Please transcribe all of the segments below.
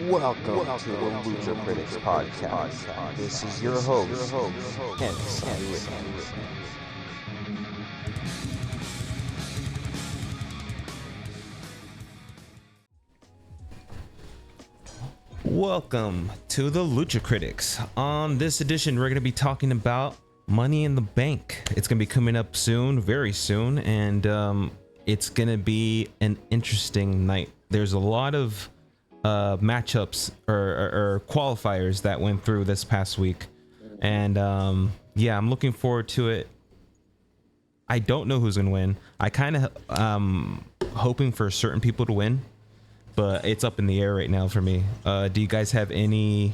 Welcome to the Lucha Critics podcast. This is your host, Ken. Welcome to the Lucha Critics. On this edition, we're going to be talking about Money in the Bank. It's going to be coming up soon, very soon, and it's going to be an interesting night. There's a lot of matchups or qualifiers that went through this past week, and yeah, I'm looking forward to it. I don't know who's going to win. I kind of hoping for certain people to win, but it's up in the air right now for me. Do you guys have any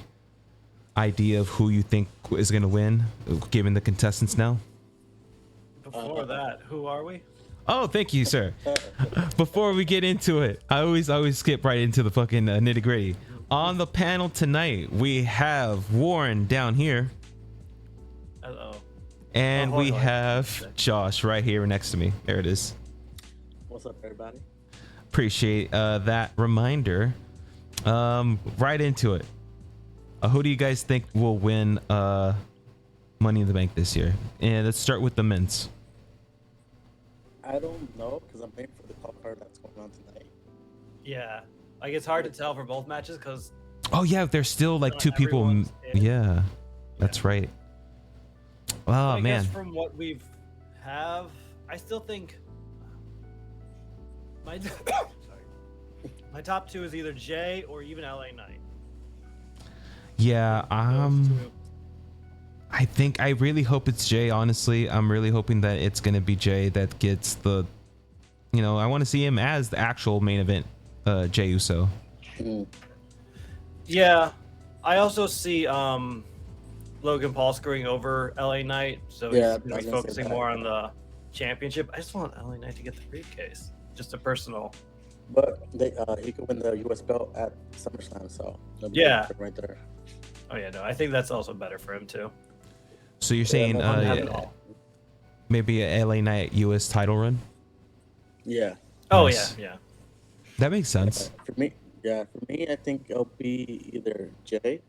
idea of who you think is going to win, given the contestants now? Before that, who are we? Oh, thank you, sir. Before we get into it, I always skip right into the fucking nitty gritty. On the panel tonight, we have Warren down here. Hello. And we have Josh right here next to me. There it is. What's up, everybody? Appreciate that reminder. Right into it. Who do you guys think will win Money in the Bank this year? And let's start with the men's. I don't know because I'm waiting for the qualifier that's going on tonight. Yeah, like it's hard to tell for both matches because. Oh yeah, there's still like two people. Yeah, that's right. Oh I man. guess from what we've have, I still think my sorry, my top two is either Jay or even LA Knight. Yeah, I really hope it's Jay. Honestly, I'm really hoping that it's gonna be Jay that gets the, I want to see him as the actual main event, Jey Uso. Yeah, I also see Logan Paul screwing over LA Knight, so he's gonna be focusing more on the championship. I just want LA Knight to get the briefcase, just a personal. But he could win the US belt at SummerSlam, so yeah, right there. Oh yeah, no, I think that's also better for him too. So you're saying maybe a LA Knight US title run? Yeah. Oh nice. yeah. That makes sense. For me, I think it'll be either Jay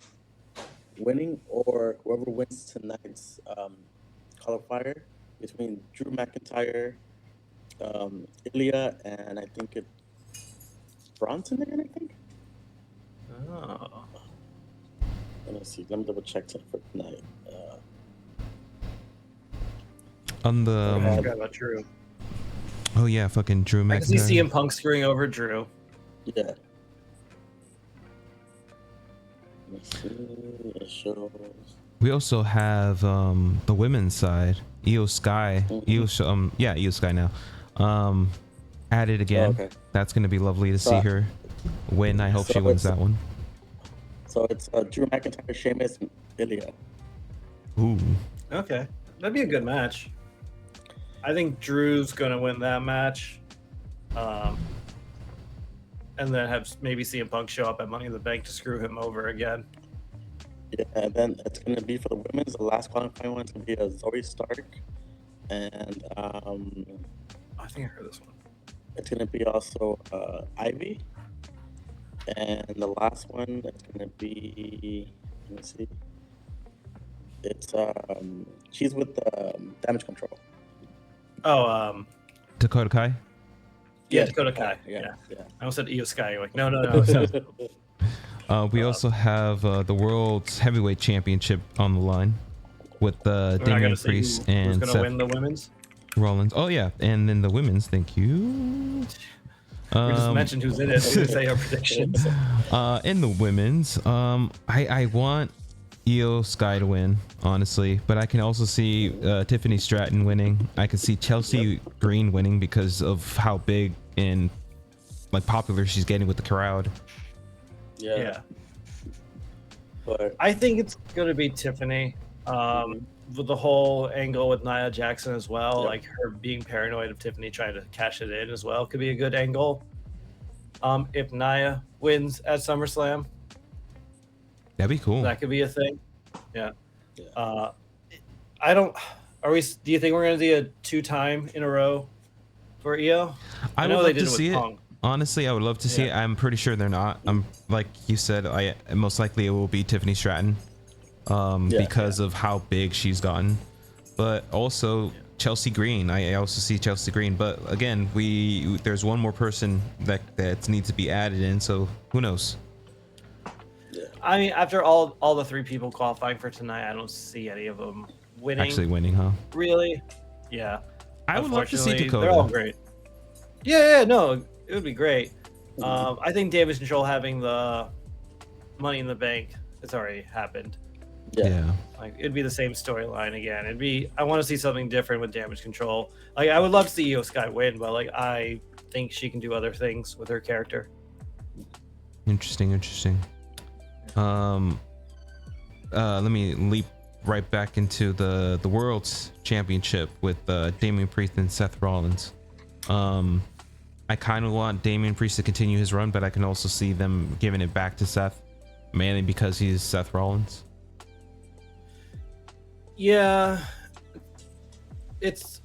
winning or whoever wins tonight's qualifier between Drew McIntyre, Ilya, and I think it's Bronson again. I think. Oh. Let me see. Let me double check for tonight. On the. I forgot about Drew. Oh yeah, fucking Drew McIntyre. I can see CM Punk screwing over Drew. Yeah. Let's see. It shows. We also have the women's side, Io Sky. Io Sky now. Added again. Okay. That's gonna be lovely to see her win. I hope she wins that one. So it's Drew McIntyre, Sheamus, and Ilya. Ooh. Okay, that'd be a good match. I think Drew's gonna win that match, and then have maybe CM Punk show up at Money in the Bank to screw him over again. Yeah, and then it's gonna be for the women's. The last qualifying one's gonna be Zoe Stark, and I think I heard this one. It's gonna be also Ivy, and the last one is gonna be. Let me see. It's she's with Damage Control. Oh, Dakota Kai. Yeah, Dakota Kai. Yeah. I almost said Io Sky. Like, no. We also have the World's Heavyweight Championship on the line with Damian Priest and who's gonna Seth win the women's? Rollins. Oh yeah, and then the women's. Thank you. We just mentioned who's in it. So we say our predictions. In the women's, I want Io Sky to win, honestly, but I can also see Tiffany Stratton winning. I can see Chelsea Green winning because of how big and like popular she's getting with the crowd. Yeah. But I think it's gonna be Tiffany. With the whole angle with Nia Jackson as well, like her being paranoid of Tiffany trying to cash it in as well, could be a good angle. If Nia wins at SummerSlam, that'd be cool. That could be a thing. Yeah. I don't. Do you think we're gonna do a 2-time in a row for Io? I know they did it with Punk. Honestly, I would love to see it. I'm pretty sure they're not. I'm like you said, most likely it will be Tiffany Stratton, because of how big she's gotten. But also Chelsea Green. I also see Chelsea Green. But again, there's one more person that needs to be added in. So who knows? I mean, after all the 3 people qualifying for tonight, I don't see any of them winning. Actually winning, huh? Really? Yeah. I would love to see Dakota. They're all great. Yeah, no, it would be great. I think Damage Control having the Money in the Bank, it's already happened. Yeah. Like, it'd be the same storyline again. I want to see something different with Damage Control. Like, I would love to see Io Sky win, but like, I think she can do other things with her character. Interesting. Let me leap right back into the World's Championship with Damian Priest and Seth Rollins. I kind of want Damian Priest to continue his run, but I can also see them giving it back to Seth, mainly because he's Seth Rollins. Yeah, this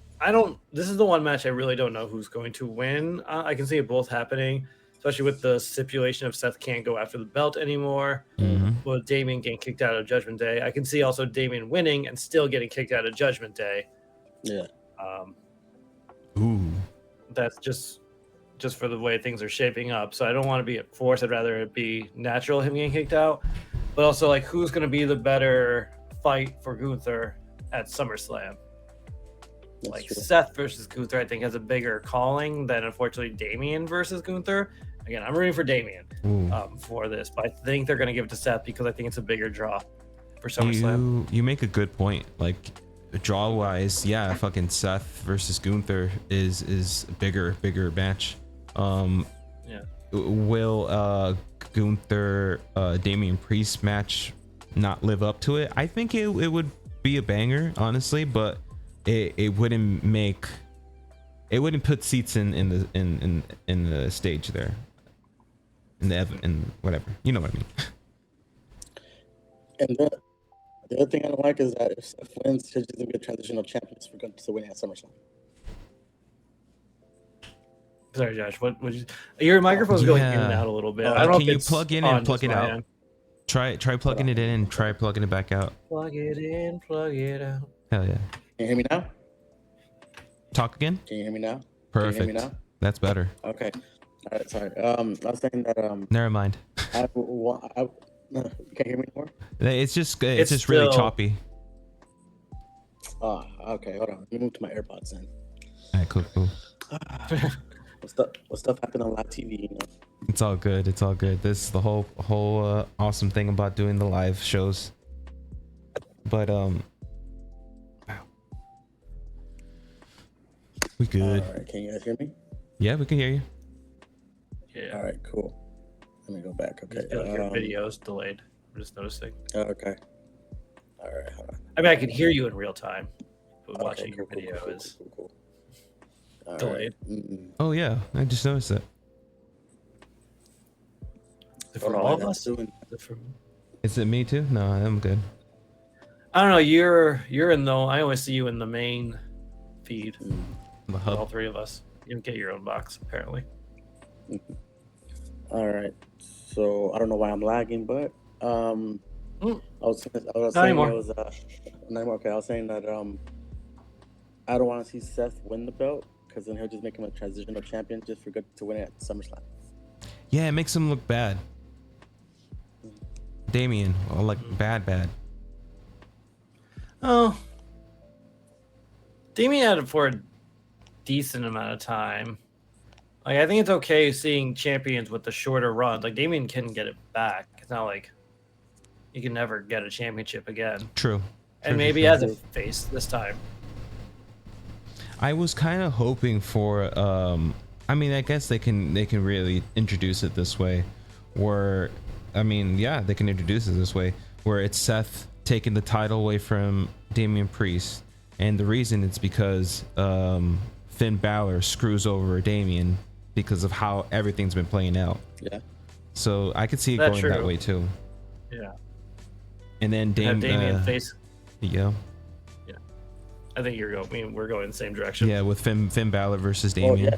is the one match I really don't know who's going to win. I can see it both happening, especially with the stipulation of Seth can't go after the belt anymore. With Damian getting kicked out of Judgment Day, I can see also Damian winning and still getting kicked out of Judgment Day. Yeah. Ooh. That's just for the way things are shaping up. So I don't want to be forced. I'd rather it be natural, him getting kicked out. But also, like, who's going to be the better fight for Gunther at SummerSlam? Like, true. Seth versus Gunther, I think, has a bigger calling than, unfortunately, Damian versus Gunther. Again, I'm rooting for Damian for this, but I think they're going to give it to Seth because I think it's a bigger draw for SummerSlam. You make a good point. Like, draw-wise, yeah, fucking Seth versus Gunther is a bigger match. Will Gunther Damian Priest match not live up to it? I think it would be a banger, honestly, but it wouldn't put seats in the stage there, in whatever, you know what I mean. And the other thing I don't like is that if Seth wins, he's just gonna be a transitional champion for going to win at SummerSlam. Sorry, Josh. What your microphone's going in and out a little bit. I don't know can if you it's plug in and plug it out? End. Try plugging it in and try plugging it back out. Plug it in, plug it out. Hell yeah. Can you hear me now? Talk again? Can you hear me now? Perfect. Can you hear me now? That's better. Okay. All right. Sorry. I was saying that. Never mind. You can't hear me anymore? It's just really choppy. Okay. Hold on. Let me move to my AirPods then. All right, cool. What stuff happened on live TV? You know? It's all good. This is the whole awesome thing about doing the live shows. But we good. All right. Can you guys hear me? Yeah, we can hear you. Yeah. All right. Cool. Let me go back. Okay. Your video's delayed. I'm just noticing. Okay. All right. Hold on. I mean, I can hear you in real time, but Okay, watching your video is cool. All delayed. Right. Oh yeah, I just noticed that. Is it for all of us? Is it me too? No, I'm good. I don't know. You're in though. I always see you in the main feed. The hub. All 3 of us. You don't get your own box apparently. All right. So I don't know why I'm lagging, but I was saying anymore. Okay, I was saying that I don't want to see Seth win the belt because then he'll just make him a transitional champion just for good to win it at SummerSlam. Yeah, it makes him look bad. Damian, like bad. Oh, Damian had it for a decent amount of time. Like, I think it's okay seeing champions with the shorter run. Like, Damian can get it back. It's not like you can never get a championship again. True. And maybe as a face this time. I was kind of hoping for I mean, I guess they can really introduce it this way where they can introduce it this way where it's Seth taking the title away from Damian Priest, and the reason it's because Finn Balor screws over Damian because of how everything's been playing out. Yeah. So I could see it going that way too. Yeah. And then Damian face. Yeah. Yeah. I think we're going in the same direction. Yeah, with Finn Balor versus Damian.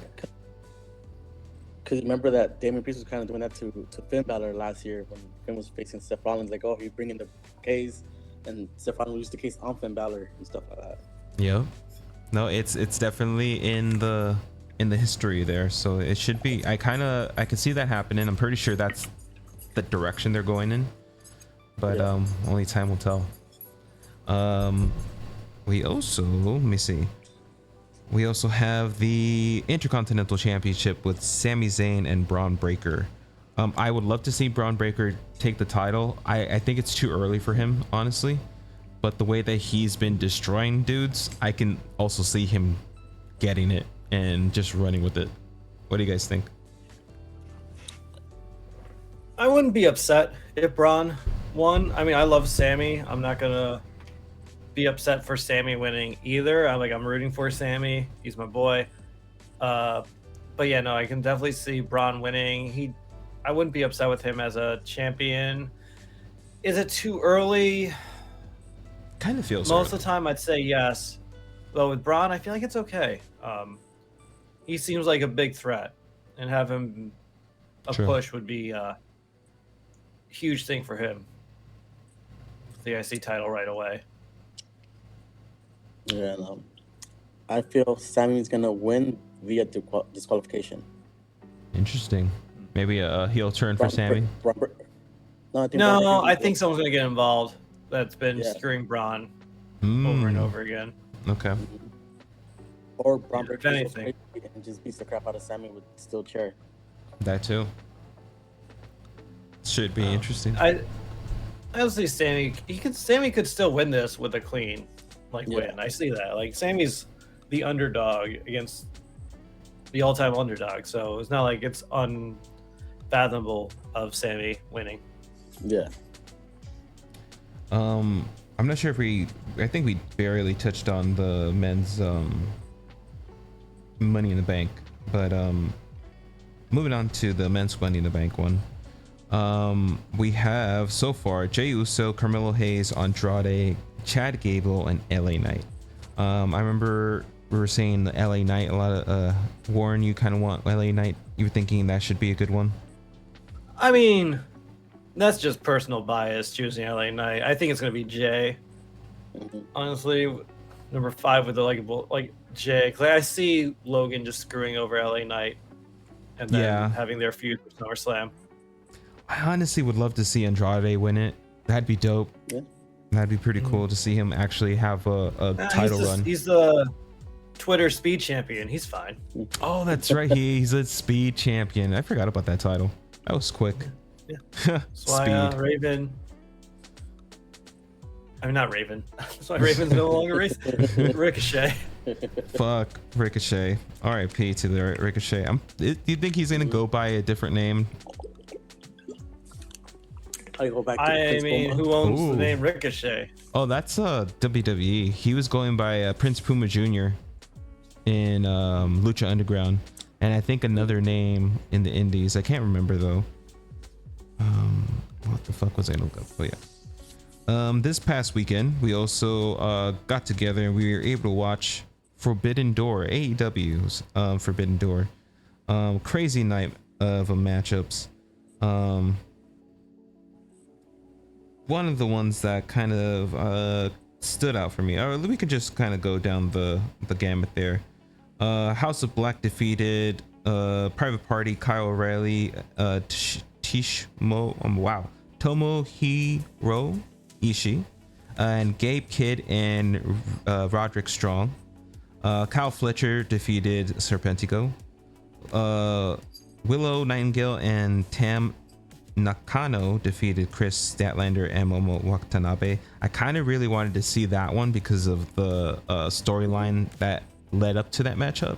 Because remember that Damian Priest was kind of doing that to Finn Balor last year when Finn was facing Seth Rollins. Like, oh, he's bringing the case, and Seth Rollins used the case on Finn Balor and stuff like that. Yeah. No, it's definitely in the history there, so it should be. I can see that happening. I'm pretty sure that's the direction they're going in, but only time will tell. We also, let me see. We also have the Intercontinental Championship with Sami Zayn and Braun Breaker. I would love to see Braun Breaker take the title. I think it's too early for him, honestly. But the way that he's been destroying dudes, I can also see him getting it and just running with it. What do you guys think? I wouldn't be upset if Braun won. I mean, I love Sammy. I'm not gonna be upset for Sammy winning either. I'm rooting for Sammy. He's my boy. But yeah, no, I can definitely see Braun winning. I wouldn't be upset with him as a champion. Is it too early? Kind of feels most of the time I'd say yes. But with Braun, I feel like it's okay. He seems like a big threat, and have him push would be a huge thing for him. The IC title right away. Yeah, I feel Sammy's gonna win via disqualification. Interesting. Maybe a heel turn for Sammy. I think someone's gonna get involved. That's been screwing Braun over and over again. Okay. Or Braun if anything, and just beats the crap out of Sammy with steel chair. That too. Should be interesting. I honestly, Sammy could still win this with a clean win. I see that. Like, Sammy's the underdog against the all-time underdog, so it's not like it's unfathomable of Sammy winning. Yeah. I'm not sure if I think we barely touched on the men's Money in the Bank, but moving on to the men's Money in the Bank one. We have so far Jey Uso, Carmelo Hayes, Andrade, Chad Gable, and LA Knight. I remember we were saying the LA Knight a lot of Warren, you kind of want LA Knight. You were thinking that should be a good one. I mean, that's just personal bias choosing LA Knight. I think it's gonna be Jay. Honestly, number 5 with the likable Jay. Cause I see Logan just screwing over LA Knight and then having their feud with SummerSlam. I honestly would love to see Andrade win it. That'd be dope. Yeah. That'd be pretty cool to see him actually have a title run. He's the Twitter speed champion. He's fine. Oh, that's right. He's a speed champion. I forgot about that title. That was quick. Yeah. That's why Raven. I mean, not Raven. That's why Raven's no longer Ricochet. Fuck Ricochet. R.I.P. to the Ricochet. Do you think he's gonna go by a different name? I mean, who owns the name Ricochet? Oh, that's WWE. He was going by Prince Puma Jr. in Lucha Underground, and I think another name in the Indies. I can't remember though. What the fuck was I looking up? Oh yeah. This past weekend, we also got together and we were able to watch Forbidden Door, AEW's Forbidden Door. Crazy night of matchups. One of the ones that kind of stood out for me, or we could just kind of go down the gamut there. House of Black defeated Private Party, Kyle O'Reilly, Tomohiro Ishii, and Gabe Kidd and Roderick Strong. Kyle Fletcher defeated Serpentico. Willow Nightingale and Tam Nakano defeated Chris Statlander and Momo Watanabe. I kind of really wanted to see that one because of the storyline that led up to that matchup.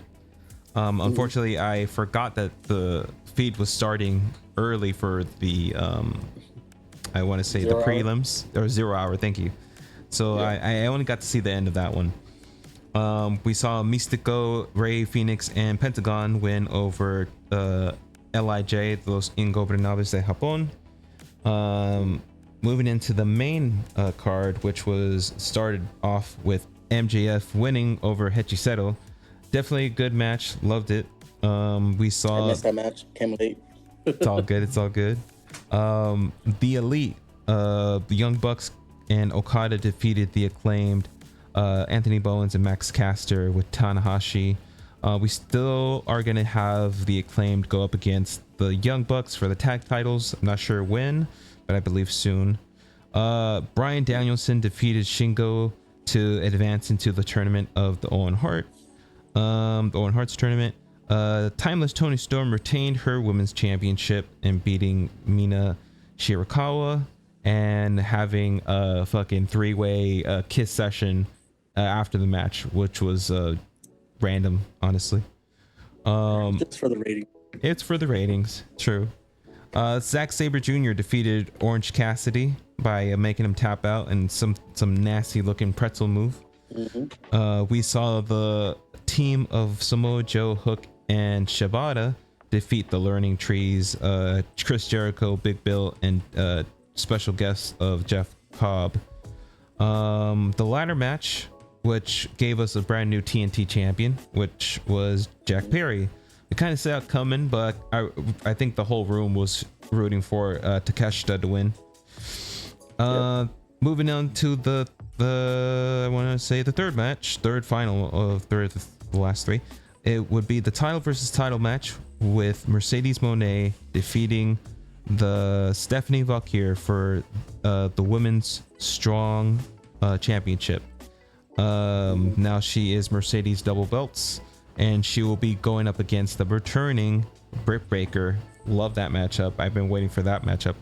Unfortunately, I forgot that the feed was starting early for the I want to say the prelims or 0 hour. Thank you. So I only got to see the end of that one. We saw Mystico, Rey Phoenix, and Pentagon win over LIJ, Los Ingobernables de Japón. Moving into the main card, which was started off with MJF winning over Hechicero. Definitely a good match. Loved it. We I saw missed that match. Came late. it's all good. It's all good. The Elite, the Young Bucks and Okada defeated the Acclaimed, Anthony Bowens and Max Caster with Tanahashi. We still are gonna have the Acclaimed go up against the Young Bucks for the tag titles. I'm not sure when, but I believe soon. Bryan Danielson defeated Shingo to advance into the tournament of the Owen Hart. The Owen Hart's tournament. Timeless Toni Storm retained her women's championship and beating Mina Shirakawa and having a fucking three-way kiss session after the match, which was random, honestly. Just for the rating. It's for the ratings, true. Zack Sabre Jr. defeated Orange Cassidy by making him tap out and some nasty looking pretzel move. We saw the team of Samoa Joe, Hook, and Shibata defeat the Learning Trees, Chris Jericho, Big Bill, and special guest of Jeff Cobb. The ladder match, which gave us a brand new TNT champion, which was Jack Perry. We kind of saw it coming, but I think the whole room was rooting for Takeshita to win. Moving on to the I want to say the third final of the last three. It would be the title versus title match with Mercedes Moné defeating the Stephanie Valkyr for the women's strong championship. Now she is Mercedes double belts, and she will be going up against the returning Britt Baker. Love that matchup. I've been waiting for that matchup.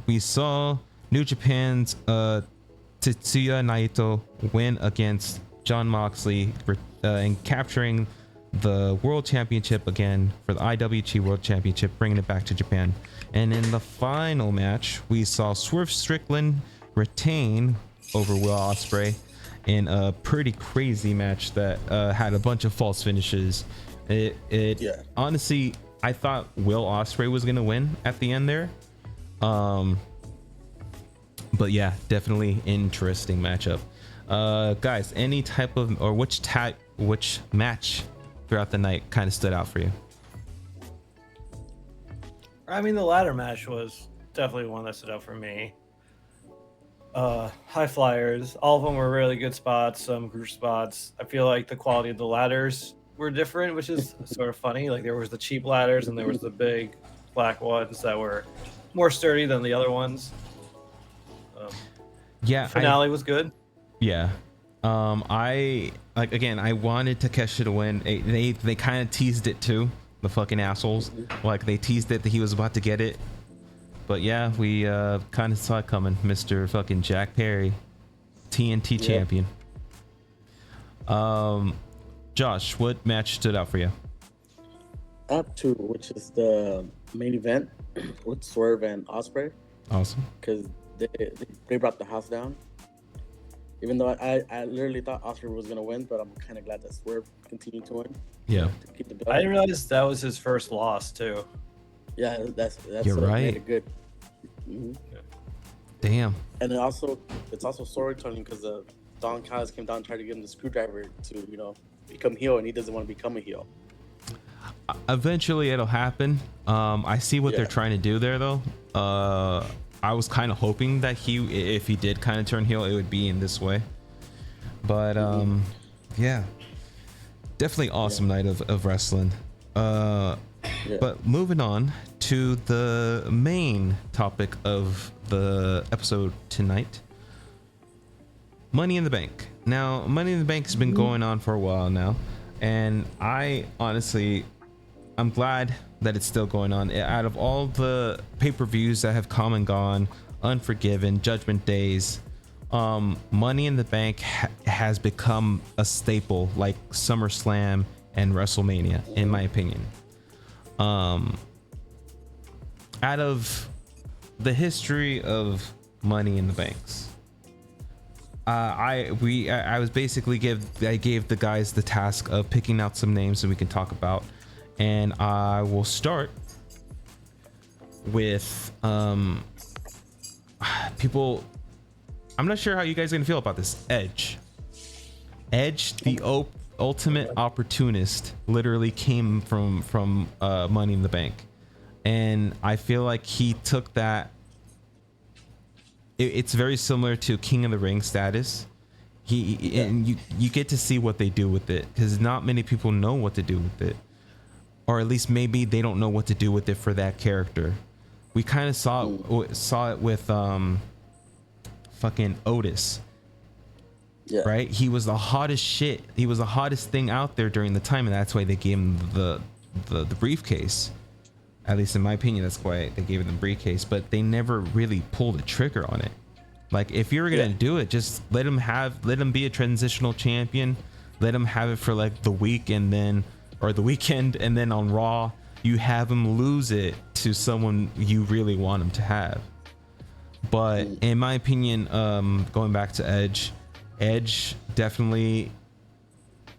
We saw New Japan's Tetsuya Naito win against Jon Moxley and capturing the World Championship again for the IWG World Championship, bringing it back to Japan. And in the final match, we saw Swerve Strickland retain over Will Ospreay in a pretty crazy match that had a bunch of false finishes. Honestly, I thought Will Ospreay was gonna win at the end there. But yeah, definitely interesting matchup. Guys, any type of or which match throughout the night kind of stood out for you? I mean, the ladder match was definitely one that stood out for me. High flyers, all of them were really good spots, some group spots. I feel like the quality of the ladders were different, which is sort of funny. Like there was the cheap ladders and there was the big black ones that were more sturdy than the other ones. Finale was good. Yeah. I wanted Takeshi to win. They kind of teased it too, the fucking assholes. Like they teased it that he was about to get it. But yeah, we kind of saw it coming. Mr. fucking Jack Perry, TNT champion. Josh, what match stood out for you? Up to, which is the main event with Swerve and Ospreay. Awesome. Because they brought the house down. Even though I literally thought Ospreay was gonna win, but I'm kind of glad that Swerve continued to win. Yeah. To keep the belt. I didn't realize that was his first loss too. Yeah, that's You're right. made it good. Mm-hmm. Damn. And it's also storytelling because Don Callis came down and tried to give him the screwdriver to become heel, and he doesn't want to become a heel. Eventually it'll happen. I see what they're trying to do there though. I was kind of hoping that if he did kind of turn heel, it would be in this way. But yeah, definitely awesome night of wrestling. But moving on to the main topic of the episode tonight, Money in the Bank. Now, Money in the Bank has been going on for a while now, and I'm glad that it's still going on. Out of all the pay-per-views that have come and gone, Unforgiven, Judgment Days, Money in the Bank has become a staple like SummerSlam and WrestleMania, in my opinion. Out of the history of Money in the Banks, I gave the guys the task of picking out some names that we can talk about, and I will start with people. I'm not sure how you guys are gonna feel about this. Edge, ultimate opportunist literally came from Money in the Bank, and I feel like he took that. It's very similar to King of the Ring status. And you get to see what they do with it, because not many people know what to do with it, or at least maybe they don't know what to do with it for that character. We kind of saw it with fucking Otis. Yeah. Right? He was the hottest shit. He was the hottest thing out there during the time, and that's why they gave him the briefcase. At least in my opinion, that's why they gave him the briefcase. But they never really pulled a trigger on it. Like, if you're gonna do it, just let him be a transitional champion. Let him have it for like the week, and then the weekend, and then on Raw you have him lose it to someone you really want him to have. But in my opinion, going back to Edge definitely,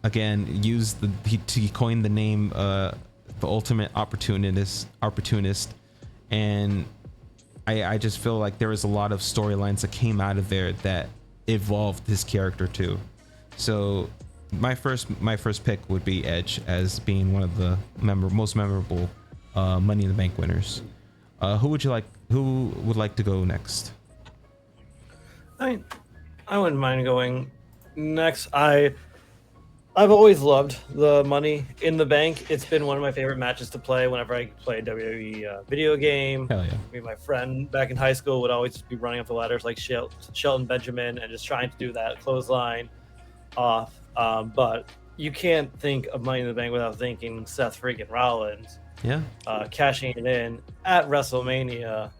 again, he coined the name the ultimate opportunist, and I just feel like there was a lot of storylines that came out of there that evolved his character too. So my first pick would be Edge as being one of the most memorable Money in the Bank winners. Who would like to go next? I wouldn't mind going next. I've always loved the Money in the Bank. It's been one of my favorite matches to play whenever I play a WWE video game. Hell yeah. I mean, my friend back in high school would always be running up the ladders like Shelton Benjamin and just trying to do that clothesline off. But you can't think of Money in the Bank without thinking Seth freaking Rollins. Yeah. Cashing it in at WrestleMania,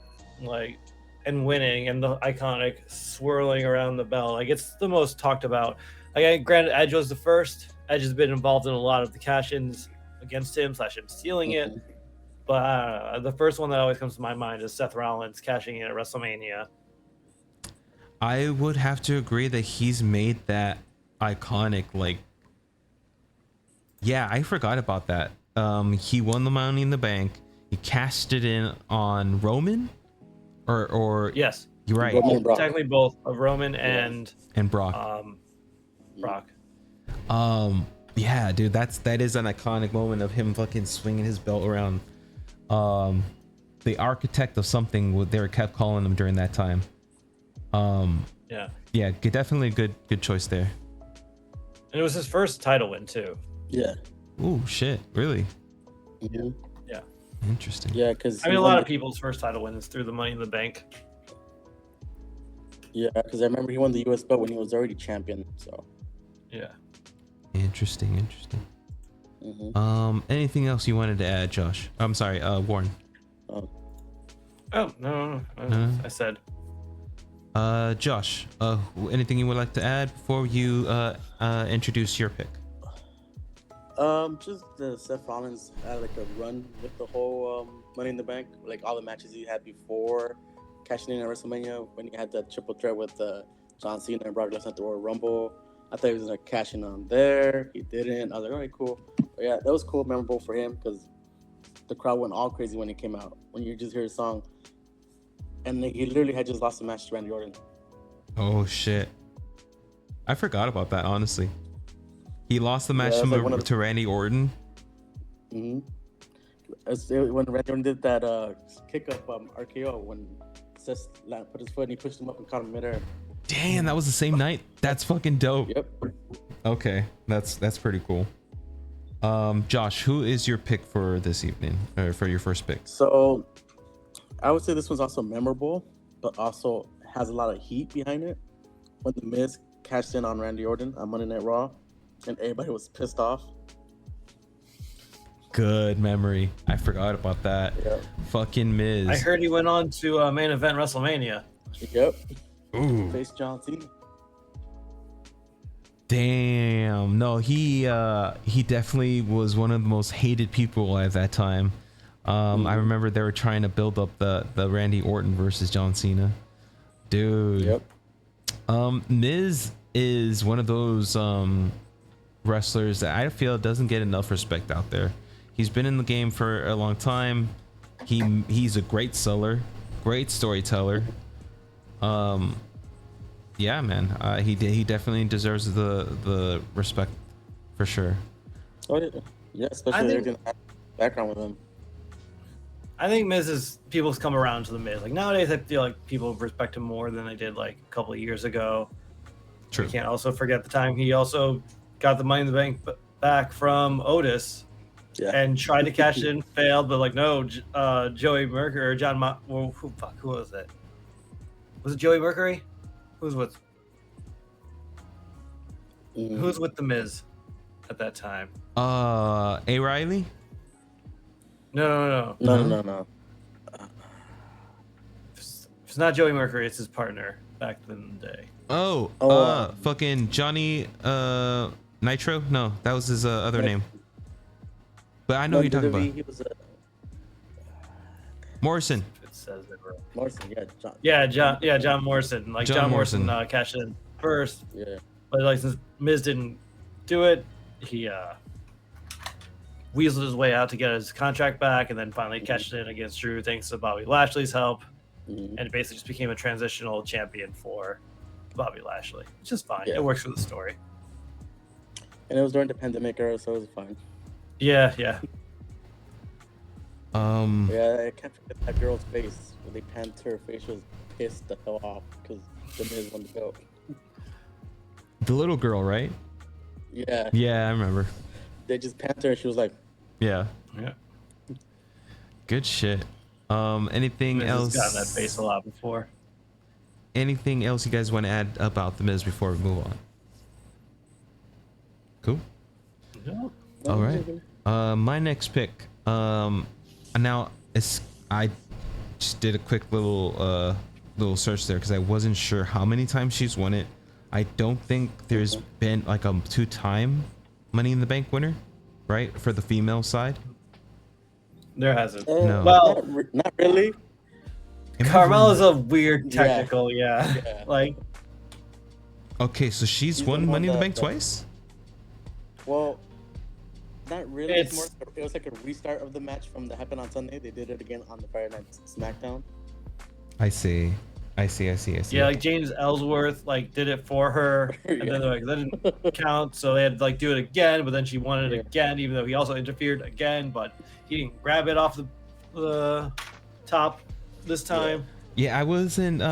and winning, and the iconic swirling around the bell. Like, it's the most talked about. Like, granted, Edge was the first. Edge has been involved in a lot of the cash-ins against him / him stealing it. But the first one that always comes to my mind is Seth Rollins cashing in at WrestleMania. I would have to agree that he's made that iconic. I forgot about that. He won the Money in the Bank. He cashed it in on Roman, or yes, you're right. Technically both of Roman and Brock. Brock. Yeah, dude, that is an iconic moment of him fucking swinging his belt around. The architect of something they kept calling him during that time. Yeah, definitely a good choice there. And it was his first title win too. Yeah. Ooh, shit, really? Mm-hmm. Yeah. Interesting. Yeah, because a lot of people's first title win is through the Money in the Bank. Yeah, because I remember he won the US belt when he was already champion. So. Yeah. Interesting. Anything else you wanted to add, Josh? I'm sorry, Warren. Oh no. I said. Josh, anything you would like to add before you introduce your pick? Just the Seth Rollins had like a run with the whole Money in the Bank, like all the matches he had before cashing in at WrestleMania when he had that triple threat with John Cena and Brock Lesnar at the Royal Rumble. I thought he was gonna cash in on there. He didn't. I was like, all right, cool. But yeah, that was cool, memorable for him because the crowd went all crazy when he came out. When you just hear his song, and he literally had just lost the match to Randy Orton. Oh shit! I forgot about that. Honestly, he lost the match to Randy Orton. Mm-hmm. When Randy Orton did that kick up RKO when Seth put his foot and he pushed him up and caught him midair. Damn, that was the same night. That's fucking dope. Yep. Okay, that's pretty cool. Josh, who is your pick for this evening, or for your first pick? So, I would say this one's also memorable, but also has a lot of heat behind it. When The Miz cashed in on Randy Orton on Monday Night Raw, and everybody was pissed off. Good memory. I forgot about that. Yep. Fucking Miz. I heard he went on to main event WrestleMania. Yep. Ooh. Face John Cena. Damn. No, he definitely was one of the most hated people at that time. I remember they were trying to build up the Randy Orton versus John Cena. Dude. Yep. Miz is one of those wrestlers that I feel doesn't get enough respect out there. He's been in the game for a long time. He's a great seller, great storyteller. Yeah, man. He definitely deserves the respect for sure. Oh yeah, especially they're gonna have background with him. I think people's come around to the Miz. Like nowadays, I feel like people respect him more than they did like a couple of years ago. True. We can't also forget the time he also got the Money in the Bank back from Otis, and tried to cash it in, failed, but like no, Joey Mercury or John. Who was it? Was it Joey Mercury? Who's with the Miz at that time? A. Riley? No. It's not Joey Mercury. It's his partner back in the day. Fucking Johnny Nitro? No, that was his other name. But I know who you're talking about. He was Morrison. It says it right. Morrison, John Morrison. Like John John Morrison cashed in first. Yeah. But like since Miz didn't do it, he weaseled his way out to get his contract back, and then finally cashed in against Drew thanks to Bobby Lashley's help, and it basically just became a transitional champion for Bobby Lashley, which is fine. Yeah. It works for the story. And it was during the pandemic era, so it was fine. Yeah. Yeah, I can't forget that girl's face when they panned her face. She was pissed the hell off because the Miz won the belt. The little girl, right? Yeah. Yeah, I remember. They just panned her and she was like, Yeah. Good shit. Anything Miz else? has gotten that face a lot before. Anything else you guys want to add about the Miz before we move on? Cool. No. All right. My next pick. Now I just did a quick little search there because I wasn't sure how many times she's won it. I don't think there's been like a 2-time Money in the Bank winner, right? For the female side. There hasn't. No. Well, not really. Carmella's a weird technical, like. Okay, so she's won Money in the Bank twice? Well, not really. It was like a restart of the match from that happened on Sunday. They did it again on the Friday Night SmackDown. I see. Yeah, like James Ellsworth did it for her, and then that didn't count, so they had to do it again. But then she won it again, even though he also interfered again, but he didn't grab it off the top this time. Yeah, I wasn't.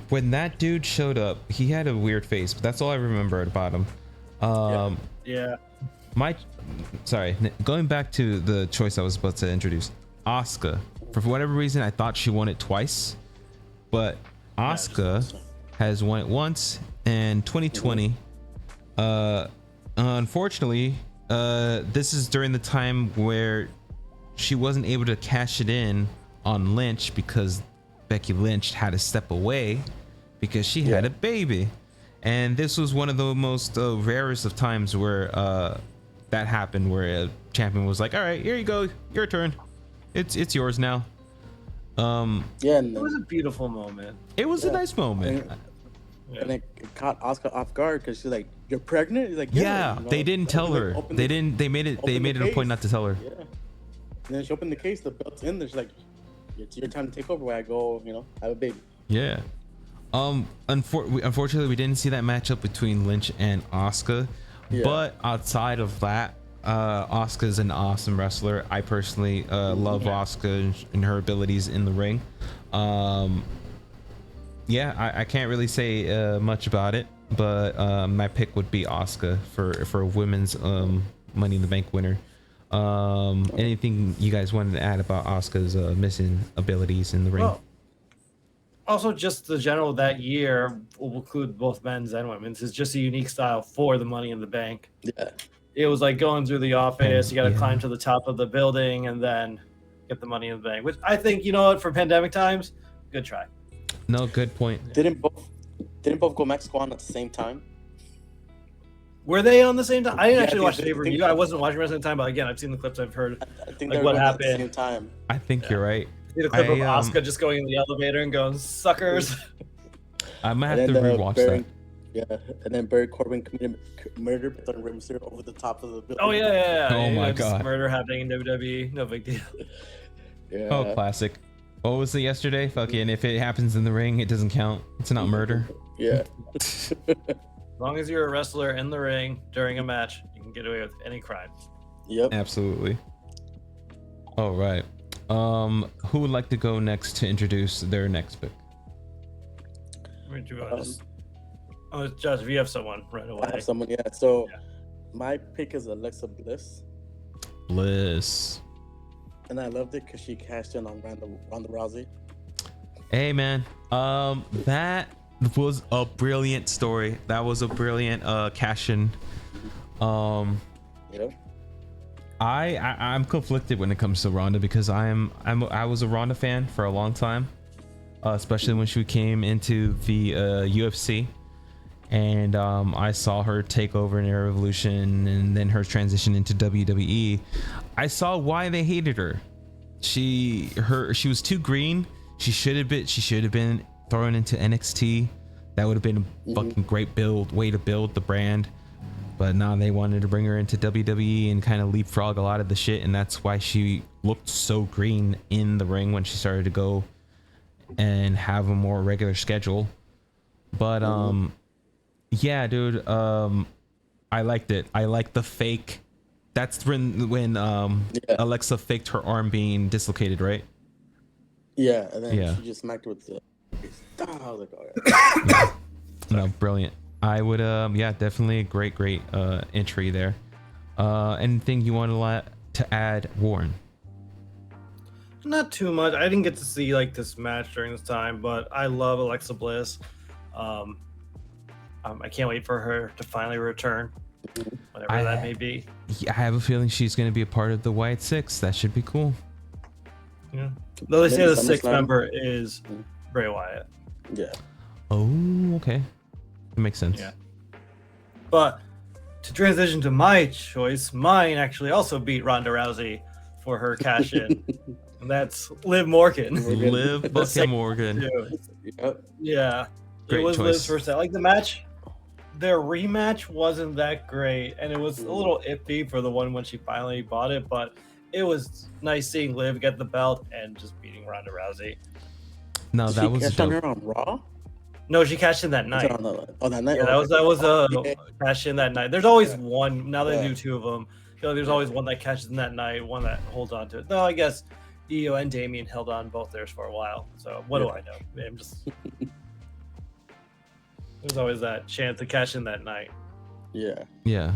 When that dude showed up, he had a weird face, but that's all I remember about him. Going back to the choice I was about to introduce, Asuka. For whatever reason, I thought she won it twice, but Asuka has won it once in 2020. Unfortunately, this is during the time where she wasn't able to cash it in on Lynch because Becky Lynch had to step away because she had a baby. And this was one of the most rarest of times where that happened, where a champion was like, all right, here you go, your turn, it's yours now. It was a beautiful moment. It was a nice moment. And it caught Asuka off guard because she's like, "You're pregnant?" He's like, they didn't tell her. They made it a point not to tell her. Yeah. And then she opened the case, the belt's in there. She's like, "It's your time to take over. Where I go, have a baby." Yeah. Unfortunately, we didn't see that matchup between Lynch and Asuka. Yeah. But outside of that, Asuka's an awesome wrestler. I personally love Asuka and her abilities in the ring. I can't really say much about it, but my pick would be Asuka for a women's Money in the Bank winner. Anything you guys wanted to add about Asuka's missing abilities in the ring? Well, also, just the general that year will include both men's and women's. Is just a unique style for the Money in the Bank. Yeah. It was like going through the office. You got to climb to the top of the building and then get the Money in the Bank. Which I think, for pandemic times, good try. No, good point. Didn't both go Mexico on at the same time? Were they on the same time? I didn't actually watch the pay-per-view. I wasn't watching wrestling time, but again, I've seen the clips. I've heard I think they were what happened happened at the same time. I think you're right. See the clip of Asuka just going in the elevator and going, "Suckers." I might have to rewatch that. Yeah, and then Barry Corbin committed murder on Rey Mysterio over the top of the building. Oh yeah. Oh my god. Murder happening in WWE, no big deal. Yeah. Oh, classic. What was it yesterday? Fucking, if it happens in the ring, it doesn't count. It's not murder. Yeah. As long as you're a wrestler in the ring during a match, you can and get away with any crime. Yep. Absolutely. All right. Who would like to go next to introduce their next pick? Josh, if you have someone right away. I have someone, yeah. So my pick is Alexa Bliss. Bliss. And I loved it because she cashed in on Ronda Rousey. Hey man, that was a brilliant story. That was a brilliant cash in. Yep. I'm conflicted when it comes to Ronda because I was a Ronda fan for a long time, especially when she came into the UFC, and I saw her take over in Air Revolution and then her transition into WWE. I saw why they hated her. She was too green. She should have been thrown into NXT. That would have been a fucking great way to build the brand. But now they wanted to bring her into WWE and kind of leapfrog a lot of the shit, and that's why she looked so green in the ring when she started to go and have a more regular schedule. But yeah, dude, I liked it. I liked the fake. That's when Alexa faked her arm being dislocated, right? Yeah, and then she just smacked her with the. I was like, yeah. No, brilliant. I would, definitely a great entry there. Anything you want to add, Warren? Not too much. I didn't get to see like this match during this time, but I love Alexa Bliss. I can't wait for her to finally return, whatever that may be. I have a feeling she's going to be a part of the White Six. That should be cool. Yeah. Though they say the sixth member is Bray Wyatt. Yeah. Oh, okay. That makes sense. Yeah. But to transition to my choice, mine actually also beat Ronda Rousey for her cash in. And that's Liv Morgan. Liv fucking Morgan. Yep. Yeah. Great it was choice. Liv's first set. Like the match, their rematch wasn't that great. And it was a little iffy for the one when she finally bought it. But it was nice seeing Liv get the belt and just beating Ronda Rousey. No, that was dope. Her on Raw? No, she cashed in that night. That night. Yeah, that was a cash in that night. There's always one. Now they do two of them. You know, there's always one that cashes in that night, one that holds on to it. Though I guess Io and Damien held on both theirs for a while. So what do I know? I'm just. There's always that chance to cash in that night. Yeah. Yeah.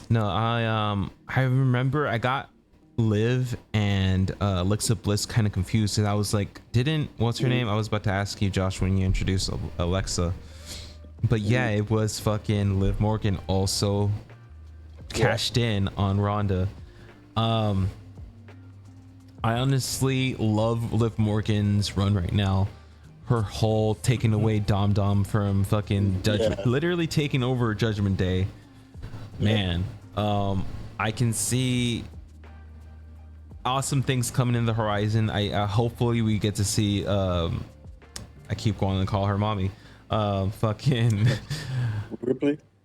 No, I remember I got Liv and Alexa Bliss kind of confused, and I was like, what's her name? I was about to ask you, Josh, when you introduced Alexa, but yeah, it was fucking Liv Morgan also cashed in on Ronda. I honestly love Liv Morgan's run right now. Her whole taking away Dom from fucking Judgment, literally taking over Judgment Day. Man, I can see awesome things coming in the horizon. I hopefully we get to see I keep going to call her mommy, fucking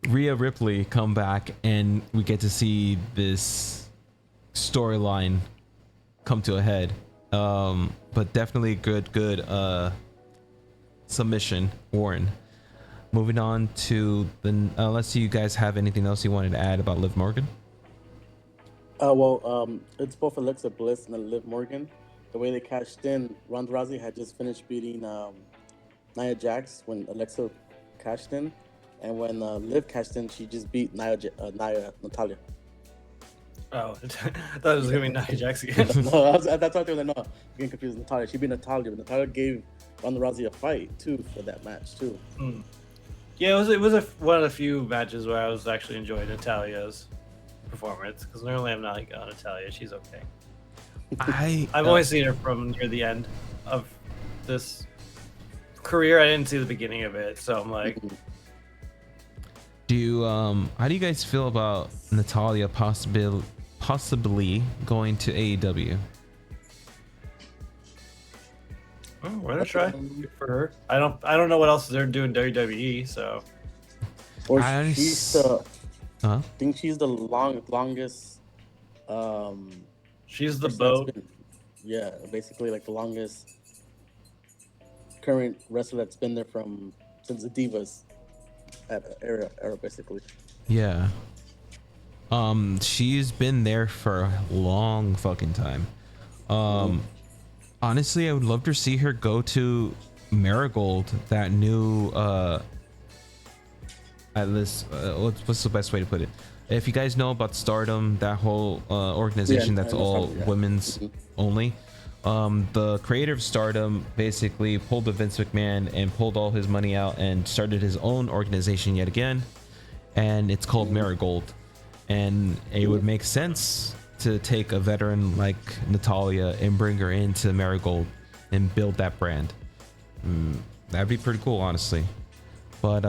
Rhea Ripley come back, and we get to see this storyline come to a head. But definitely good submission, Warren. Moving on to the unless you guys have anything else you wanted to add about Liv Morgan. It's both Alexa Bliss and Liv Morgan. The way they cashed in, Ronda Rousey had just finished beating Nia Jax when Alexa cashed in, and when Liv cashed in, she just beat Natalia. Oh, I thought it was gonna be Nia Jax again. No, that's why I was like, no, I'm getting confused. Natalia, she beat Natalia, but Natalia gave Ronda Rousey a fight too for that match too. Yeah, it was one of the few matches where I was actually enjoying Natalia's performance, because normally I'm not like on Natalia. She's okay. I've always seen her from near the end of this career. I didn't see the beginning of it, so I'm like, how do you guys feel about Natalia possibly going to AEW? oh, we're gonna try for her. I don't know what else they're doing WWE, so. Or she's I think she's the longest. She's the boat. Yeah, basically like the longest current wrestler that's been there since the Divas era basically. Yeah. She's been there for a long fucking time. Honestly, I would love to see her go to Marigold, that new at least what's the best way to put it? If you guys know about Stardom, that whole organization that's all women's only, the creator of Stardom basically pulled the Vince McMahon and pulled all his money out and started his own organization yet again, and it's called Marigold. And it would make sense to take a veteran like Natalia and bring her into Marigold and build that brand. That'd be pretty cool, honestly. But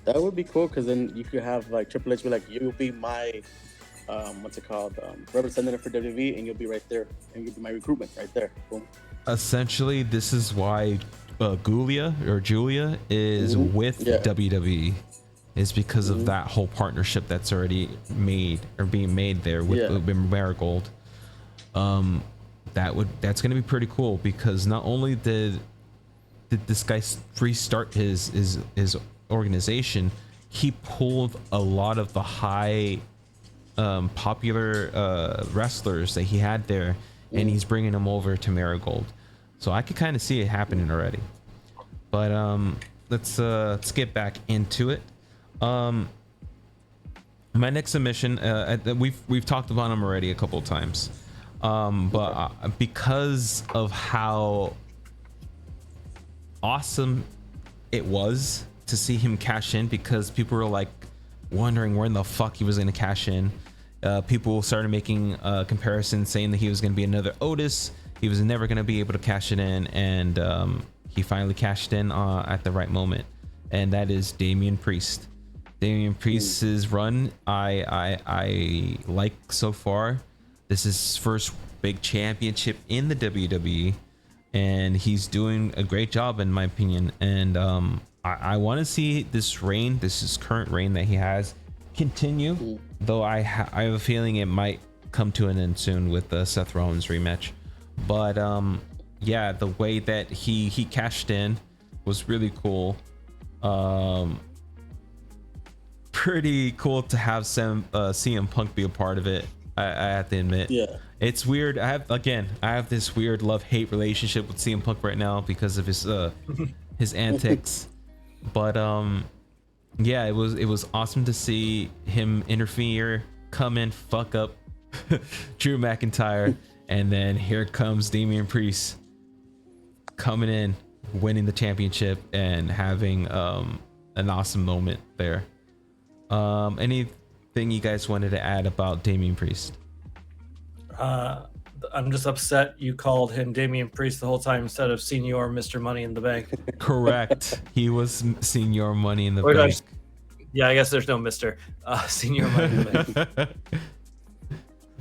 that would be cool, because then you could have like Triple H be like, you'll be my what's it called, representative for WWE, and you'll be right there, and you'll be my recruitment right there. Boom. Essentially, this is why Julia is with WWE, is because of that whole partnership that's already made or being made there with Marigold. That's gonna be pretty cool, because not only did this guy restart his organization, he pulled a lot of the high popular wrestlers that he had there, and he's bringing them over to Marigold. So I could kind of see it happening already. But let's get back into it. My next submission, we've talked about him already a couple of times, but because of how awesome it was to see him cash in, because people were like wondering where in the fuck he was going to cash in. People started making comparisons, saying that he was going to be another Otis. He was never going to be able to cash it in, and he finally cashed in at the right moment, and that is Damian Priest. Damian Priest's run, I like so far. This is his first big championship in the WWE, and he's doing a great job in my opinion. And I want to see this reign, this current reign that he has, continue. Though I have a feeling it might come to an end soon with the Seth Rollins rematch. But yeah, the way that he cashed in was really cool. Pretty cool to have CM Punk be a part of it. I have to admit. Yeah. It's weird. I have this weird love-hate relationship with CM Punk right now because of his antics. But yeah, it was awesome to see him interfere, come in, fuck up Drew McIntyre, and then here comes Damian Priest coming in, winning the championship and having an awesome moment there. Anything you guys wanted to add about Damian Priest? I'm just upset you called him Damian Priest the whole time instead of Senior Mr. Money in the Bank. Correct. He was Senior Money in the Bank. Yeah, I guess there's no Mr. Senior Money in the Bank.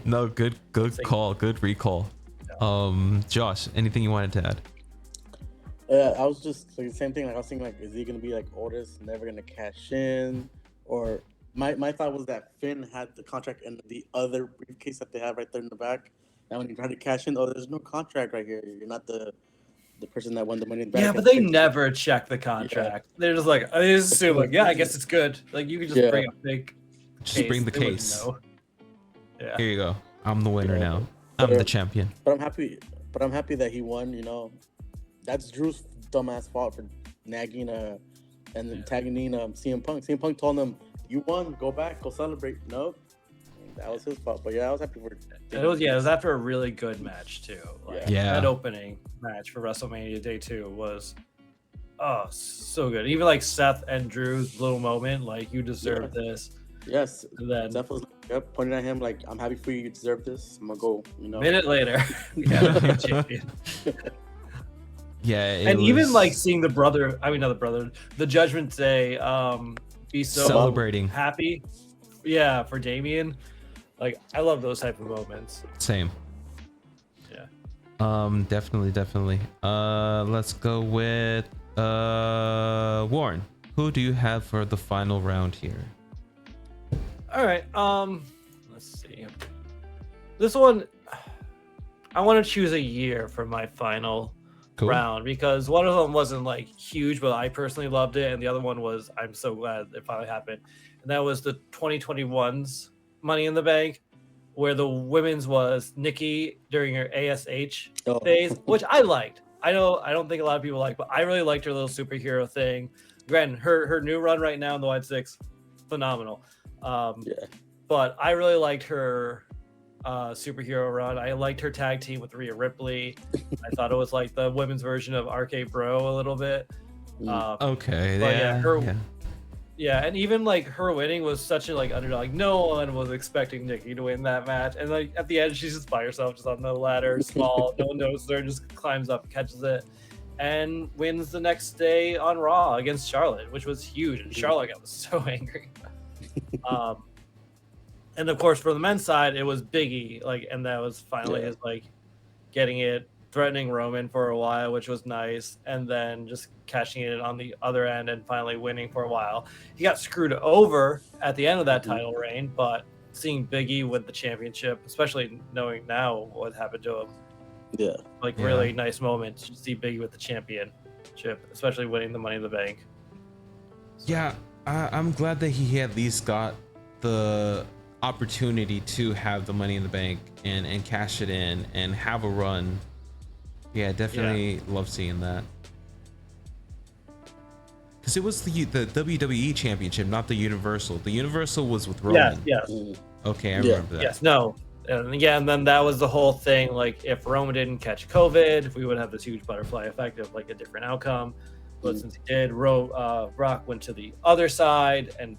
No, good call, good recall. Josh, anything you wanted to add? I was just like the same thing. Like I was thinking, like, is he gonna be like Otis, never gonna cash in? Or my thought was that Finn had the contract in the other briefcase that they have right there in the back. And when you try to cash in, there's no contract right here. You're not the person that won the money in the bank. Yeah, but they never check the contract. Yeah. They're just like, they just assume, like, yeah, I guess it's good. Like, you can just bring a fake just case. Bring the case. Yeah. Here you go. I'm the winner now. I'm the champion. But I'm happy that he won. You know, that's Drew's dumbass fault for nagging and then tagging CM Punk. CM Punk told him, "You won. Go back. Go celebrate." Nope. That was his fault. But yeah, I was happy for. It was after a really good match too. Like, that opening match for WrestleMania Day 2 was so good. Even like Seth and Drew's little moment, like, you deserve this. Yes. And then Seth was pointing at him like, "I'm happy for you. You deserve this. I'm gonna go." You know. Minute later, we got a new champion. Yeah, and even like seeing the Judgment Day be so celebrating, happy, for Damian. Like, I love those type of moments. Same. Yeah. Definitely. Let's go with Warren. Who do you have for the final round here? All right. Let's see. This one, I want to choose a year for my final Cool. round, because one of them wasn't like huge, but I personally loved it, and the other one was, I'm so glad it finally happened, and that was the 2021's Money in the Bank, where the women's was Nikki during her ASH days, which I liked. I don't think a lot of people like, but I really liked her little superhero thing. Granted, her new run right now in the White Six, phenomenal. But I really liked her superhero run. I liked her tag team with Rhea Ripley. I thought it was like the women's version of RK Bro a little bit. Okay. But yeah, and even like her winning was such a like underdog. No one was expecting Nikki to win that match, and like at the end, she's just by herself, just on the ladder, small. No one notices her, just climbs up, catches it, and wins the next day on Raw against Charlotte, which was huge. And Charlotte was so angry. And of course, for the men's side, it was Big E, like, and that was finally his like getting it, threatening Roman for a while, which was nice, and then just catching it on the other end and finally winning for a while. He got screwed over at the end of that title reign, but seeing Big E win the championship, especially knowing now what happened to him, really nice moment to see Big E with the championship, especially winning the Money in the Bank. So. Yeah, I'm glad that he at least got the opportunity to have the Money in the Bank and cash it in and have a run. Yeah, definitely love seeing that. Because it was the WWE Championship, not the Universal. The Universal was with Roman. Yes. Okay, I remember that. Yes, no. And then that was the whole thing. Like, if Roman didn't catch COVID, we would have this huge butterfly effect of like a different outcome. But since he did, Brock went to the other side, and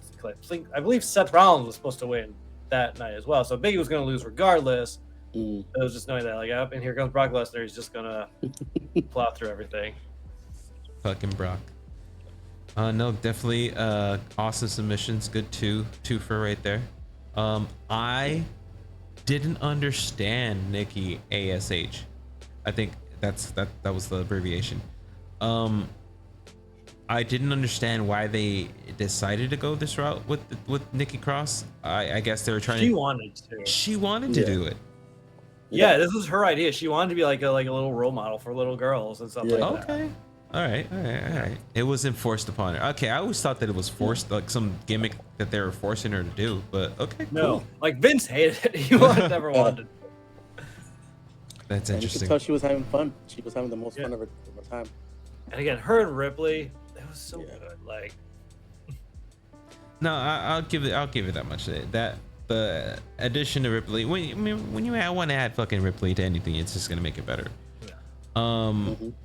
I believe Seth Rollins was supposed to win that night as well. So Biggie was going to lose regardless. It was just knowing that, like, up and here comes Brock Lesnar. He's just gonna plow through everything. Fucking Brock. No, definitely awesome submissions. Good two for right there. I didn't understand Nikki ASH. I think that was the abbreviation. I didn't understand why they decided to go this route with Nikki Cross. I guess they were trying. She wanted to do it. Yeah, this was her idea. She wanted to be like a little role model for little girls and stuff like that. Okay. All right. It wasn't forced upon her. Okay, I always thought that it was forced, like some gimmick that they were forcing her to do. But okay, no, cool. like Vince hated it. He never wanted. That's interesting. You could tell she was having fun. She was having the most fun of her time. And again, her and Ripley, that was so good. Like, no, I'll give it that much. That the addition to Ripley, when you want to add fucking Ripley to anything, it's just gonna make it better.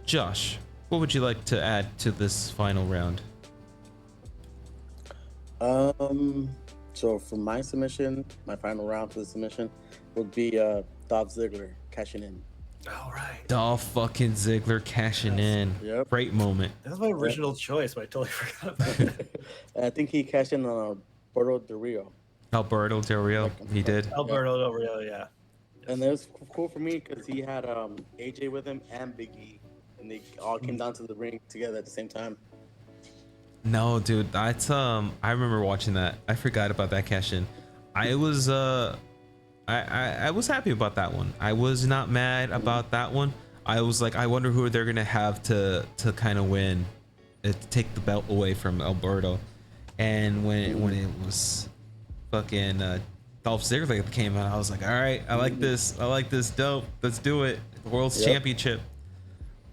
Josh, what would you like to add to this final round? So for my submission, my final round for the submission would be Dolph Ziggler cashing in. All right. Dolph fucking Ziggler cashing in. Yep. Great moment. That was my original choice, but I totally forgot about it. I think he cashed in on Alberto Del Rio. Alberto Del Rio, he did. Alberto Del Rio, yeah. And it was cool for me because he had AJ with him and Big E, and they all came down to the ring together at the same time. No, dude, that's I remember watching that. I forgot about that cash in. I was I was happy about that one. I was not mad about that one. I was like, I wonder who they're gonna have to kind of win, to take the belt away from Alberto. And when it was fucking Dolph Ziggler that came out, I was like, all right, I like this, dope, let's do it. The world's championship.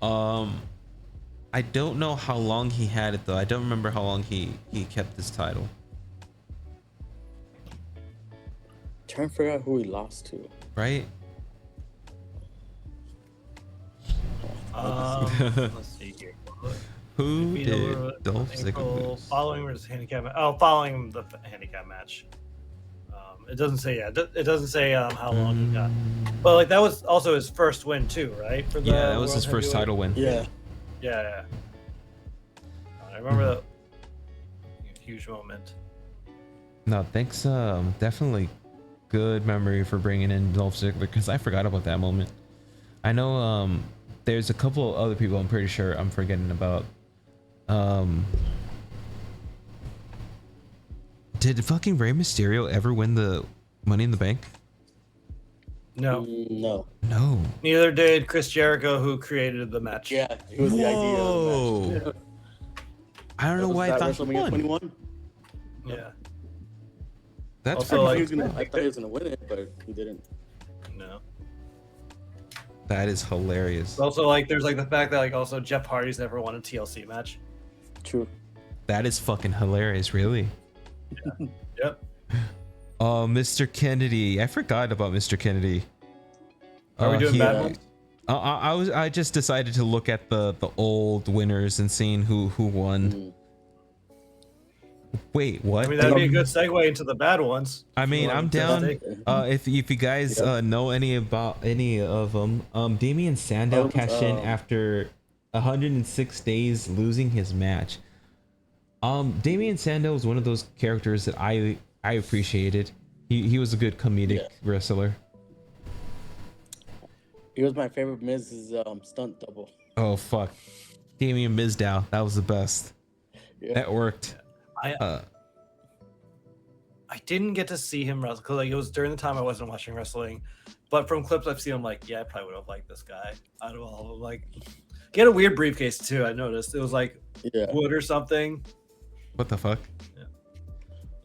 I don't know how long he had it though. I don't remember how long he kept this title. Trying to figure out who he lost to. Right? Let's see here. Who did Dolph Ziggler lose? Following his handicap. Following the handicap match. It doesn't say. Yeah, it doesn't say how long he got. But like that was also his first win too, right? For the that was his first title win. Yeah. I remember that huge moment. No, thanks. Definitely good memory for bringing in Dolph Ziggler because I forgot about that moment. I know there's a couple other people I'm pretty sure I'm forgetting about. Did fucking Rey Mysterio ever win the Money in the Bank? No, No. No. neither did Chris Jericho, who created the match. Yeah, it was the idea of the match. Whoa. I don't know Was why I that thought he WrestleMania won. 21? Yeah. That's Also, pretty like- cool. I thought he was gonna win it, but he didn't. No. That is hilarious. Also, like, there's like the fact that like also Jeff Hardy's never won a TLC match. True. That is fucking hilarious, really. Yep. Oh, Mr. Kennedy. I forgot about Mr. Kennedy. Are we doing he- bad ones? I just decided to look at the old winners and seeing who won. Mm. Wait, what? I mean, that'd be a good segue into the bad ones. I mean, I'm down. Fantastic. If you guys know any of them, Damian Sandow cashed in after 106 days losing his match. Damian Sandow is one of those characters that I appreciated. He was a good comedic wrestler. He was my favorite Miz's stunt double. Oh fuck, Damian Mizdow, that was the best. Yeah. That worked. I didn't get to see him wrestle because like it was during the time I wasn't watching wrestling, but from clips I've seen, I'm like, yeah, I probably would have liked this guy out of all of them. Like, he had a weird briefcase too. I noticed it was like wood or something. What the fuck?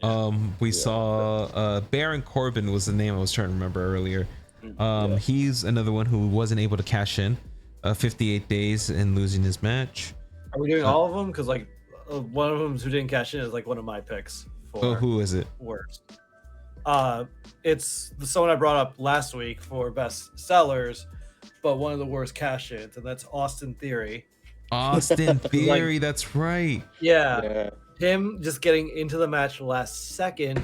Yeah. We saw Baron Corbin was the name I was trying to remember earlier. He's another one who wasn't able to cash in 58 days and losing his match. Are we doing all of them? Because like one of them who didn't cash in is like one of my picks for Oh, who is it? worst. It's the someone I brought up last week for best sellers, but one of the worst cash ins, and that's Austin Theory. Austin Theory, that's right. Yeah. Him just getting into the match last second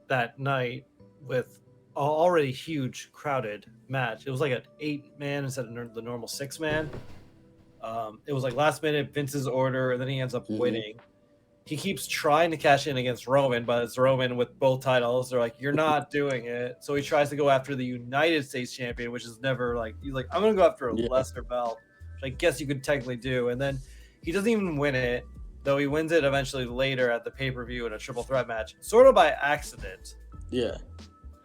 that night with an already huge crowded match. It was like an 8-man instead of the normal 6-man. It was like last minute Vince's order, and then he ends up winning. He keeps trying to cash in against Roman, but it's Roman with both titles. They're like, you're not doing it. So he tries to go after the United States champion, which is never like, he's like, I'm going to go after a lesser belt, which I guess you could technically do. And then he doesn't even win it, though he wins it eventually later at the pay-per-view in a triple threat match, sort of by accident. Yeah.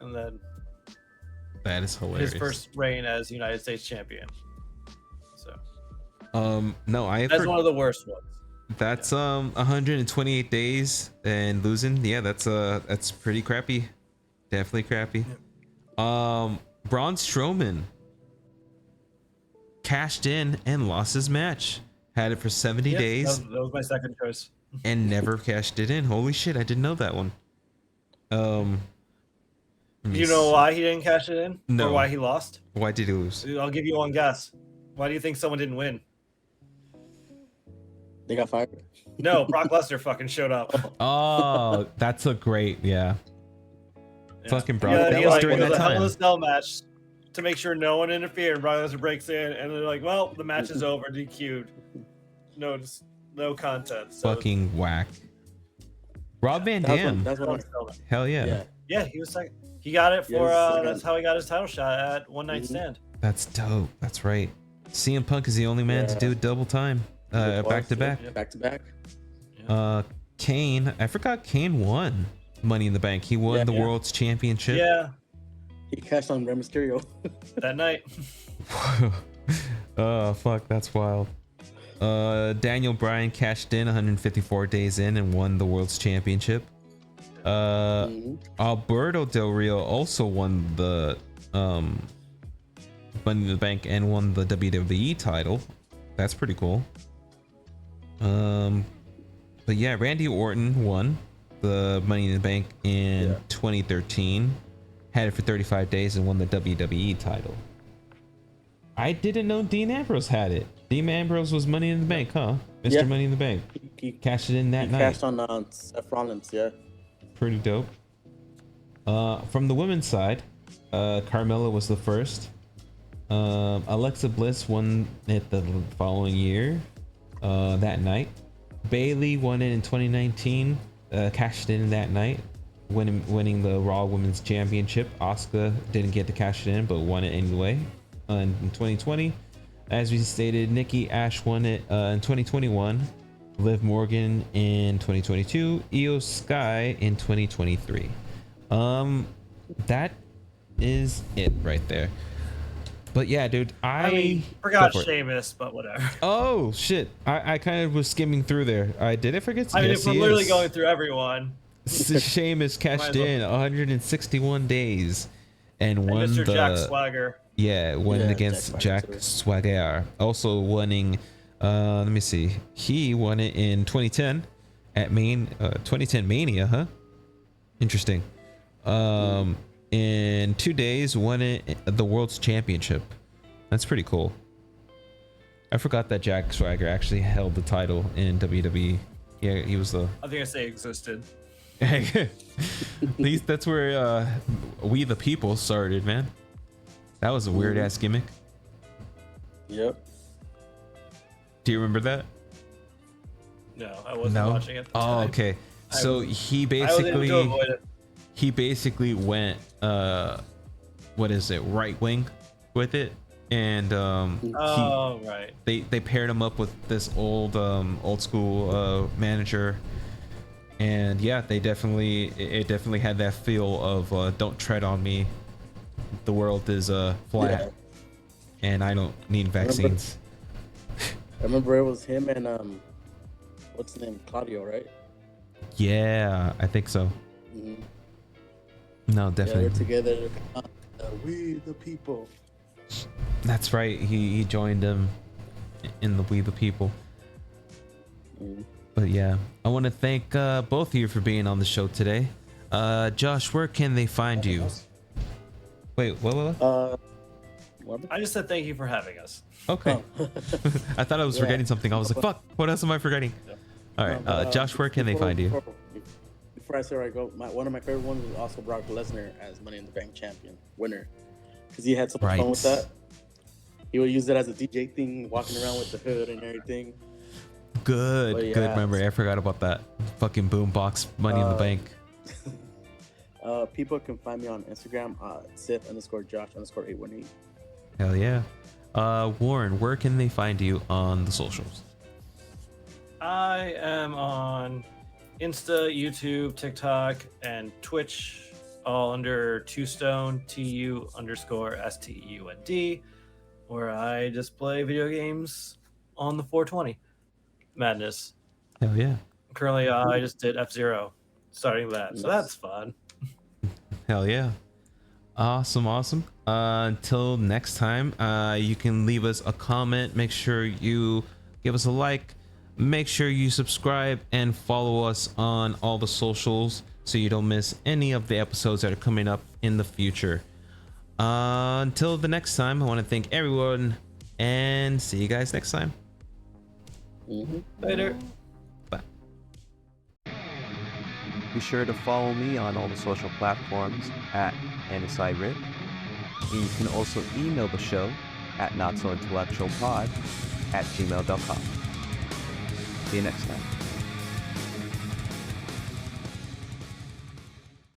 And then That is hilarious. his first reign as United States champion. So no, that's one of the worst ones. That's 128 days and losing. Yeah, that's pretty crappy. Definitely crappy. Braun Strowman cashed in and lost his match. Had it for 70 days That was my second choice. and never cashed it in. Holy shit, I didn't know that one. Let me You know see. why he didn't cash it in? No. Or why he lost? Why did he lose? I'll give you one guess. Why do you think someone didn't win? They got fired. No, Brock Lesnar fucking showed up. Oh, that's a great, yeah. Fucking Brock. Yeah, That he was like, during it was that a Hell in a time. Cell match to make sure no one interfered. Brock Lesnar breaks in, and they're like, "Well, the match is over, DQ'd. No content." So, Fucking whack. Rob Van That's Dam. That's Hell in what a Cell match. Hell yeah. Yeah. Yeah, he was second. He got it for. Yeah, second. That's how he got his title shot at One Night Stand. That's dope. That's right. CM Punk is the only man to do double time. Back to back. Back to back. Kane. I forgot Kane won Money in the Bank. He won the World's Championship. Yeah, He cashed on Rey Mysterio. that night. Oh fuck, that's wild. Daniel Bryan cashed in 154 days in and won the World's Championship. Alberto Del Rio also won the Money in the Bank and won the WWE title. That's pretty cool. But yeah, Randy Orton won the Money in the Bank in 2013. Had it for 35 days and won the WWE title. I didn't know Dean Ambrose had it. Dean Ambrose was Money in the Bank, huh? Mr. Yeah. Money in the Bank. He Cashed it in that night. cashed on Seth Rollins. Yeah. Pretty dope. From the women's side, Carmella was the first. Alexa Bliss won it the following year, that night. Bayley won it in 2019, cashed in that night, winning the Raw Women's Championship. Asuka didn't get to cash it in, but won it anyway. In 2020, as we stated, Nikki Ash won it in 2021. Liv Morgan in 2022, Io Sky in 2023. That is it right there. But yeah, dude, I mean, forgot Sheamus, but whatever. Oh shit, I kind of was skimming through there. I did I forget? I mean, if we're literally going through everyone. Sheamus cashed in 161 days and won Mr. the Jack Swagger. Yeah, won against Jack Swagger. Also winning. Let me see. He won it in 2010 at 2010 Mania, huh? Interesting. In 2 days, won it the World's Championship. That's pretty cool. I forgot that Jack Swagger actually held the title in WWE. Yeah, he was the. I think I say existed. At least that's where We the People started, man. That was a weird ass gimmick. Yep. Do you remember that? No, I wasn't watching it. Oh, okay. So he basically went what is it, right wing with it, and right. They paired him up with this old school manager, and yeah, it definitely had that feel of don't tread on me. The world is flat, and I don't need vaccines. I remember it was him and what's his name, Claudio, right? Yeah, I think so. Mm-hmm. No, definitely. Yeah, they're together. We the People. That's right. He joined them in the We the People. Mm. But yeah, I want to thank both of you for being on the show today. Josh, where can they find you? Wait, what? I just said thank you for having us. Okay. I thought I was forgetting something. I was like, fuck, what else am I forgetting? Yeah. All right, Josh, where can they find you? Before I say where I go, one of my favorite ones was also Brock Lesnar as Money in the Bank champion winner, because he had so much fun with that. He would use it as a DJ thing, walking around with the hood and everything. Good memory. I forgot about that. Fucking boombox Money in the Bank. People can find me on Instagram, Sith_Josh_818. Hell yeah. Warren, where can they find you on the socials? I am on Insta, YouTube, TikTok, and Twitch, all under TwoStone, TU_STEUND, where I just play video games on the 420. Madness. Hell yeah. Currently, I just did F-Zero, starting that, so that's fun. Hell yeah. Awesome. Until next time, you can leave us a comment. Make sure you give us a like. Make sure you subscribe and follow us on all the socials so you don't miss any of the episodes that are coming up in the future. Until the next time, I want to thank everyone and see you guys next time. Later. Bye. Be sure to follow me on all the social platforms at NSIRIP. And you can also email the show at notsointellectualpod@gmail.com. See you next time.